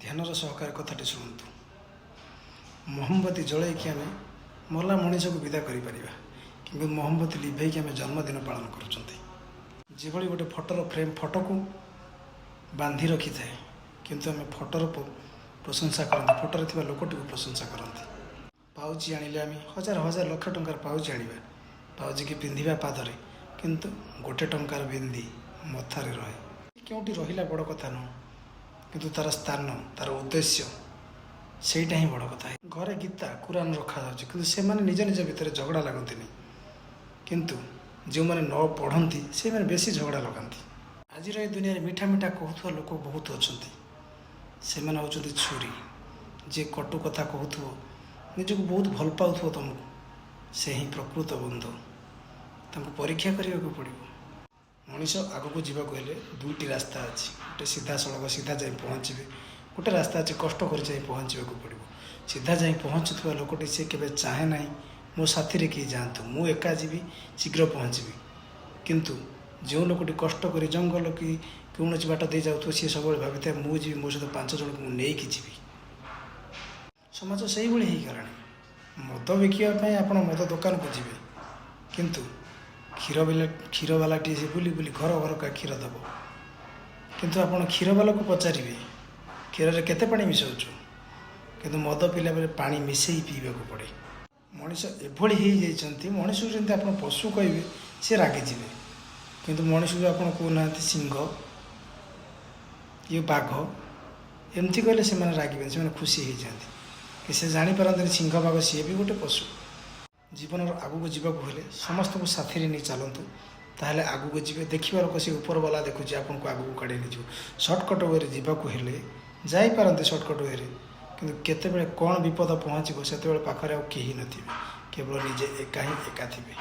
ଧ୍ୟାନର ସହକାରେ କଥାଟି ଶୁଣନ୍ତୁ। ମହମବତୀ ଜଳେଇକି ଆମେ ମଲା ମଣିଷକୁ ବିଦା କରିପାରିବା, କିନ୍ତୁ ମହମବତୀ ଲିଭେଇକି ଆମେ ଜନ୍ମଦିନ ପାଳନ କରୁଛନ୍ତି। ଯେଭଳି ଗୋଟେ ଫଟୋର ଫ୍ରେମ୍ ଫଟୋକୁ ବାନ୍ଧି ରଖିଥାଏ, କିନ୍ତୁ ଆମେ ଫଟୋର ପ୍ରଶଂସା କରନ୍ତି, ଫଟୋରେ ଥିବା ଲୋକଟିକୁ ପ୍ରଶଂସା କରନ୍ତି। ପାଉଚି ଆଣିଲେ ଆମେ ହଜାର ହଜାର ଲକ୍ଷ ଟଙ୍କାର ପାଉଚି ଆଣିବା, ପାଉଚିକି ପିନ୍ଧିବା ପାଦରେ, କିନ୍ତୁ ଗୋଟେ ଟଙ୍କାର ବିନ୍ଦି ମଥାରେ ରହେ। କେଉଁଠି ରହିଲା ବଡ଼ କଥା ନୁହଁ, କିନ୍ତୁ ତା'ର ସ୍ଥାନ, ତା'ର ଉଦ୍ଦେଶ୍ୟ, ସେଇଟା ହିଁ ବଡ଼ କଥା। ଘରେ ଗୀତା କୁରାନ ରଖାଯାଉଛି, କିନ୍ତୁ ସେମାନେ ନିଜ ନିଜ ଭିତରେ ଝଗଡ଼ା ଲାଗନ୍ତିନି। କିନ୍ତୁ ଯେଉଁମାନେ ନ ପଢ଼ନ୍ତି ସେମାନେ ବେଶୀ ଝଗଡ଼ା ଲଗାନ୍ତି। ଆଜିର ଏ ଦୁନିଆରେ ମିଠା ମିଠା କହୁଥିବା ଲୋକ ବହୁତ ଅଛନ୍ତି। ସେମାନେ ହେଉଛନ୍ତି ଛୁରୀ। ଯିଏ କଟୁ କଥା କହୁଥିବ, ନିଜକୁ ବହୁତ ଭଲ ପାଉଥିବ ତୁମକୁ, ସେ ହିଁ ପ୍ରକୃତ ବନ୍ଧୁ। ତାଙ୍କୁ ପରୀକ୍ଷା କରିବାକୁ ପଡ଼ିବ। ମଣିଷ ଆଗକୁ ଯିବାକୁ ହେଲେ ଦୁଇଟି ରାସ୍ତା ଅଛି। ଗୋଟେ ସିଧାସଳଖ ସିଧା ଯାଇ ପହଞ୍ଚିବେ, ଗୋଟେ ରାସ୍ତା ଅଛି କଷ୍ଟ କରି ଯାଇ ପହଞ୍ଚିବାକୁ ପଡ଼ିବ। ସିଧା ଯାଇ ପହଞ୍ଚୁଥିବା ଲୋକଟି ସେ କେବେ ଚାହେଁ ନାହିଁ ମୋ ସାଥିରେ କେହି ଯାଆନ୍ତୁ, ମୁଁ ଏକା ଯିବି, ଶୀଘ୍ର ପହଞ୍ଚିବି। କିନ୍ତୁ ଯେଉଁ ଲୋକଟି କଷ୍ଟ କରି ଜଙ୍ଗଲ କି କୌଣସି ବାଟ ଦେଇ ଯାଉଥିବ, ସିଏ ସବୁବେଳେ ଭାବିଥାଏ ମୁଁ ଯିବି, ମୋ ସହିତ 5 ଜଣଙ୍କୁ ମୁଁ ନେଇକି ଯିବି। ସମାଜ ସେଇଭଳି ହେଇଗଲାଣି। ମଦ ବିକିବା ପାଇଁ ଆପଣ ମଦ ଦୋକାନକୁ ଯିବେ, କିନ୍ତୁ କ୍ଷୀରବାଲାଟିଏ ସେ ବୁଲି ବୁଲି ଘର ଘରକା କ୍ଷୀର ଦେବ। କିନ୍ତୁ ଆପଣ କ୍ଷୀରବାଲାକୁ ପଚାରିବେ କ୍ଷୀରରେ କେତେ ପାଣି ମିଶାଉଛୁ, କିନ୍ତୁ ମଦ ପିଇଲା ବେଳେ ପାଣି ମିଶାଇ ପିଇବାକୁ ପଡ଼େ। ମଣିଷ ଏଭଳି ହେଇଯାଇଛନ୍ତି, ମଣିଷକୁ ଯେମିତି ଆପଣ ପଶୁ କହିବେ ସେ ରାଗିଯିବେ, କିନ୍ତୁ ମଣିଷକୁ ଆପଣ କହୁନାହାନ୍ତି ସିଂହ, ଇଏ ବାଘ, ଏମିତି କହିଲେ ସେମାନେ ରାଗିବେନି, ସେମାନେ ଖୁସି ହେଇଯାଆନ୍ତି। କି ସେ ଜାଣିପାରନ୍ତିନି ସିଂହ ବାଘ ସିଏ ବି ଗୋଟେ ପଶୁ। ଜୀବନର ଆଗକୁ ଯିବାକୁ ହେଲେ ସମସ୍ତଙ୍କୁ ସାଥିରେ ନେଇ ଚାଲନ୍ତୁ, ତାହେଲେ ଆଗକୁ ଯିବେ। ଦେଖିବା ଲୋକ ସେ ଉପରବାଲା ଦେଖୁଛି ଆପଣଙ୍କୁ ଆଗକୁ କାଢ଼ି ନେଇଯିବ। ସର୍ଟକଟ୍ ୱେରେ ଯିବାକୁ ହେଲେ ଯାଇପାରନ୍ତି ସର୍ଟକଟ୍ ୱେରେ, କିନ୍ତୁ କେତେବେଳେ କ'ଣ ବିପଦ ପହଞ୍ଚିବ ସେତେବେଳେ ପାଖରେ ଆଉ କେହି ନଥିବେ, କେବଳ ନିଜେ ଏକା ହିଁ ଏକା ଥିବେ।